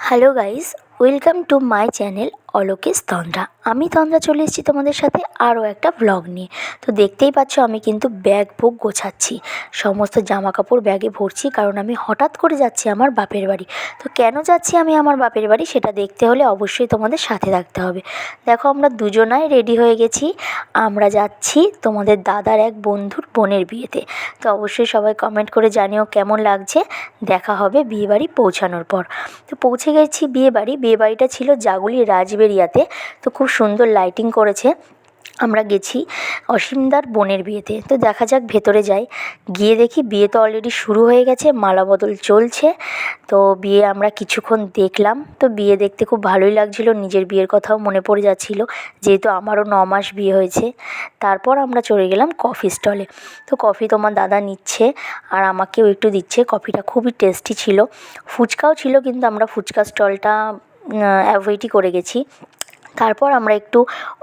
Hello guys, welcome to my channel Alokesh Tandra. আমি তন্দ্রা চলে এসেছি তোমাদের সাথে আরও একটা ব্লগ নিয়ে। তো দেখতেই পাচ্ছ আমি কিন্তু ব্যাগ বুক গোছাচ্ছি, সমস্ত জামা কাপড় ব্যাগে ভরছি, কারণ আমি হঠাৎ করে যাচ্ছি আমার বাপের বাড়ি। তো কেন যাচ্ছি আমি আমার বাপের বাড়ি সেটা দেখতে হলে অবশ্যই তোমাদের সাথে থাকতে হবে। দেখো আমরা দুজনাই রেডি হয়ে গেছি, আমরা যাচ্ছি তোমাদের দাদার এক বন্ধুর বোনের বিয়েতে। তো অবশ্যই সবাই কমেন্ট করে জানিও কেমন লাগছে। দেখা হবে বিয়েবাড়ি পৌঁছানোর পর। তো পৌঁছে গেছি বিয়েবাড়িটা ছিল জাগুলি রাজবেরিয়াতে। তো খুব সুন্দর লাইটিং করেছে। আমরা গেছি অসীমদার বোনের বিয়েতে। তো দেখা যাক ভেতরে যাই, গিয়ে দেখি বিয়ে তো অলরেডি শুরু হয়ে গেছে, মালা বদল চলছে। তো বিয়ে আমরা কিছুক্ষণ দেখলাম। তো বিয়ে দেখতে খুব ভালোই লাগছিল, নিজের বিয়ের কথাও মনে পড়ে যাচ্ছিল, যেহেতু আমারও 9 মাস বিয়ে হয়েছে। তারপর আমরা চলে গেলাম কফি স্টলে। তো কফি তোমার দাদা নিচ্ছে আর আমাকেও একটু দিচ্ছে। কফিটা খুবই টেস্টি ছিল, ফুচকাও ছিল, কিন্তু আমরা ফুচকা স্টলটা অ্যাভয়েডই করে গেছি। তারপর আমরা একটু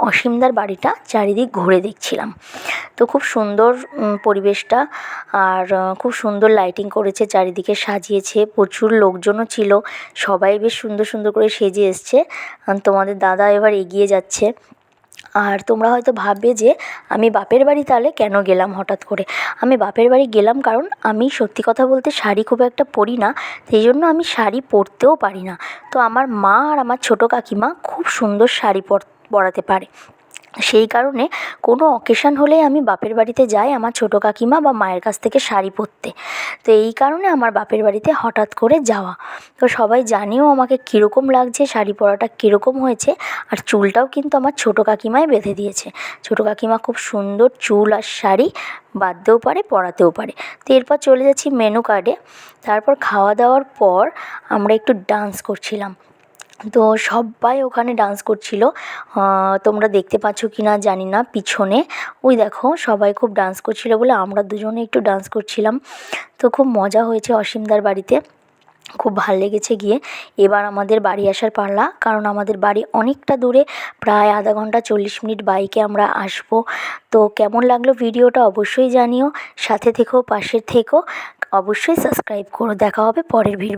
অসীমদার বাড়িটা চারিদিক ঘুরে দেখছিলাম। তো খুব সুন্দর পরিবেশটা, আর খুব সুন্দর লাইটিং করেছে, চারিদিকে সাজিয়েছে, প্রচুর লোকজনও ছিল, সবাই বেশ সুন্দর সুন্দর করে সেজে এসছে। তোমাদের দাদা এবার এগিয়ে যাচ্ছে। আর তোমরা হয়তো ভাববে যে আমি বাপের বাড়ি তাহলে কেন গেলাম হঠাৎ করে। আমি বাপের বাড়ি গেলাম কারণ আমি সত্যি কথা বলতে শাড়ি খুব একটা পরি না, সেই জন্য আমি শাড়ি পরতেও পারি না। তো আমার মা আর আমার ছোটো কাকিমা খুব সুন্দর শাড়ি পরাতে পারে, সেই কারণে কোনো অকেশান হলেই আমি বাপের বাড়িতে যাই আমার ছোটো কাকিমা বা মায়ের কাছ থেকে শাড়ি পরতে। তো এই কারণে আমার বাপের বাড়িতে হঠাৎ করে যাওয়া। তো সবাই জানেও আমাকে কীরকম লাগছে, শাড়ি পরাটা কীরকম হয়েছে। আর চুলটাও কিন্তু আমার ছোটো কাকিমাই বেঁধে দিয়েছে। ছোটো কাকিমা খুব সুন্দর চুল আর শাড়ি বাঁধতেও পারে, পরাতেও পারে। তো এরপর চলে যাচ্ছি মেনু কার্ডে। তারপর খাওয়া দাওয়ার পর আমরা একটু ডান্স করছিলাম। তো সবাই ওখানে ডান্স করছিল, তোমরা দেখতে পাচ্ছ কি না জানি না, পিছনে ওই দেখো সবাই খুব ডান্স করছিল বলে আমরা দুজনে একটু ডান্স করছিলাম। তো খুব মজা হয়েছে অসীমদার বাড়িতে, খুব ভালো লেগেছে গিয়ে। এবার আমাদের বাড়ি আসার পালা, কারণ আমাদের বাড়ি অনেকটা দূরে, প্রায় আধা ঘন্টা 40 মিনিট বাইকে আমরা আসবো। তো কেমন লাগলো ভিডিওটা অবশ্যই জানিও, সাথে থেকো, পাশে থেকো, অবশ্যই সাবস্ক্রাইব করো। দেখা হবে পরের ভিডিও।